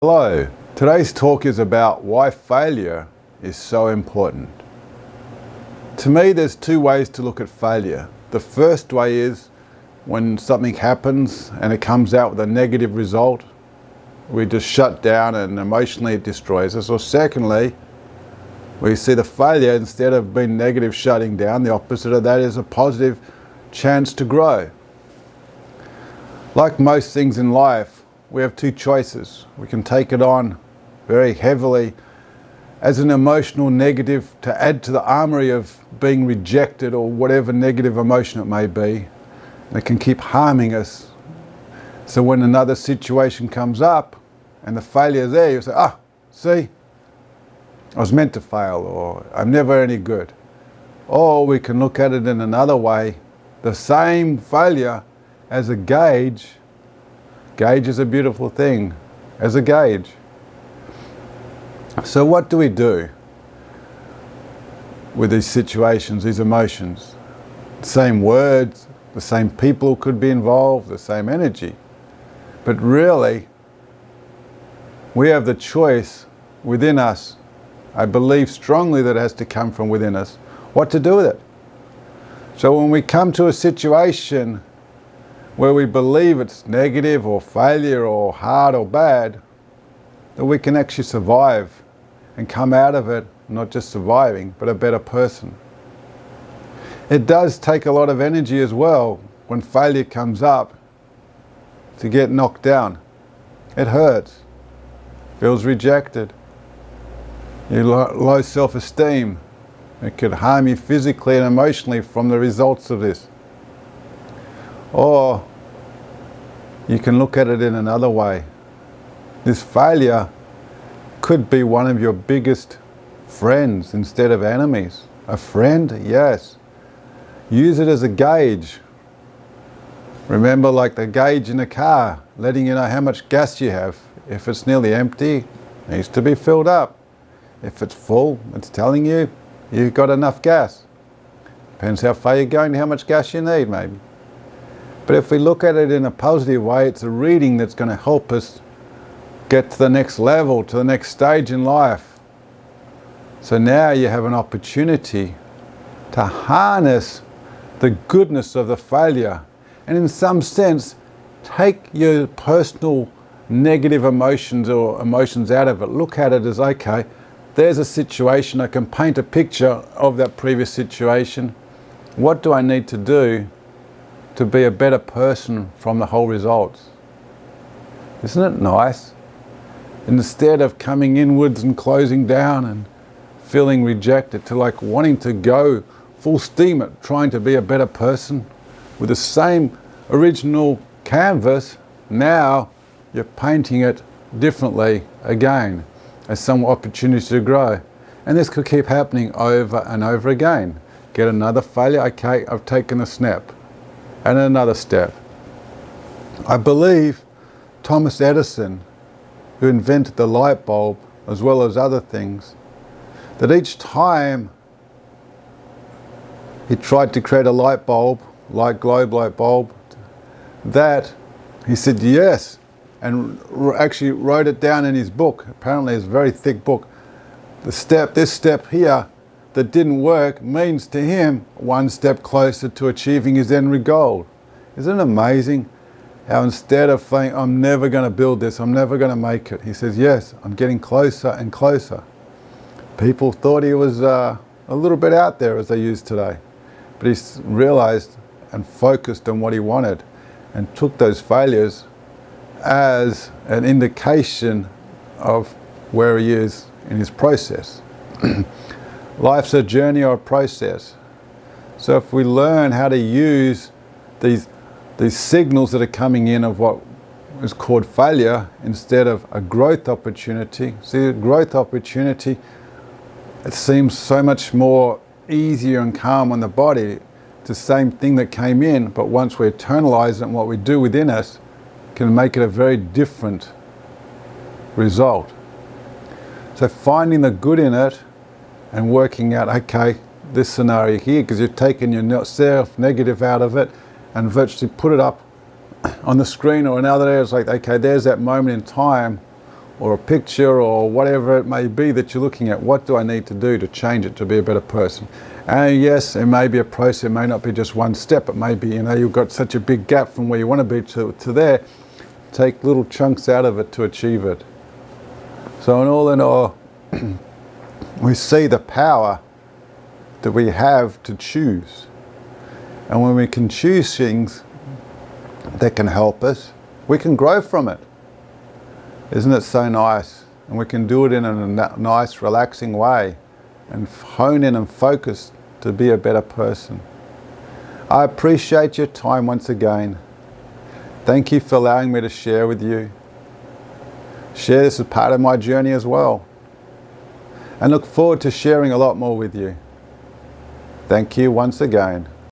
Hello, today's talk is about why failure is so important. To me, there's two ways to look at failure. The first way is when something happens and it comes out with a negative result, we just shut down and emotionally it destroys us. Or secondly, we see the failure, instead of being negative shutting down, the opposite of that is a positive chance to grow. Like most things in life, we have two choices. We can take it on very heavily as an emotional negative to add to the armory of being rejected or whatever negative emotion it may be. And it can keep harming us. So when another situation comes up and the failure is there, you say, see, I was meant to fail, or I'm never any good. Or we can look at it in another way, the same failure as a gauge. Gauge is a beautiful thing, as a gauge. So what do we do with these situations, these emotions? The same words, the same people could be involved, the same energy. But really, we have the choice within us. I believe strongly that it has to come from within us, what to do with it. So when we come to a situation where we believe it's negative or failure or hard or bad, that we can actually survive and come out of it, not just surviving, but a better person. It does take a lot of energy as well when failure comes up to get knocked down. It hurts, feels rejected, you low self-esteem. It could harm you physically and emotionally from the results of this. Or you can look at it in another way. This failure could be one of your biggest friends instead of enemies. A friend, yes. Use it as a gauge. Remember, like the gauge in a car, letting you know how much gas you have. If it's nearly empty, it needs to be filled up. If it's full, it's telling you you've got enough gas. Depends how far you're going, how much gas you need maybe. But if we look at it in a positive way, it's a reading that's going to help us get to the next level, to the next stage in life. So now you have an opportunity to harness the goodness of the failure and in some sense take your personal negative emotions or emotions out of it. Look at it as, okay, there's a situation, I can paint a picture of that previous situation. What do I need to do to be a better person from the whole results? Isn't it nice? Instead of coming inwards and closing down and feeling rejected, to like wanting to go full steam at trying to be a better person with the same original canvas. Now you're painting it differently again as some opportunity to grow. And this could keep happening over and over again. Get another failure, okay, I've taken a step. And another step. I believe Thomas Edison, who invented the light bulb as well as other things, that each time he tried to create a light bulb, light globe light bulb, that he said yes, and actually wrote it down in his book. Apparently it's a very thick book. This step here that didn't work means to him one step closer to achieving his end goal. Isn't it amazing how instead of saying, I'm never going to build this, I'm never going to make it, he says, yes, I'm getting closer and closer. People thought he was a little bit out there, as they use today. But he realized and focused on what he wanted and took those failures as an indication of where he is in his process. Life's a journey or a process. So if we learn how to use these signals that are coming in of what is called failure instead of a growth opportunity. See, a growth opportunity, it seems so much more easier and calm on the body. It's the same thing that came in, but once we internalize it and what we do within us can make it a very different result. So finding the good in it and working out, okay, this scenario here, because you've taken your self-negative out of it and virtually put it up on the screen or another area. It's like, okay, there's that moment in time or a picture or whatever it may be that you're looking at. What do I need to do to change it to be a better person? And yes, it may be a process. It may not be just one step. It may be, you've got such a big gap from where you want to be to there. Take little chunks out of it to achieve it. So in all, we see the power that we have to choose. And when we can choose things that can help us, we can grow from it. Isn't it so nice? And we can do it in a nice, relaxing way and hone in and focus to be a better person. I appreciate your time once again. Thank you for allowing me to share with you. Share this as part of my journey as well. And look forward to sharing a lot more with you. Thank you once again.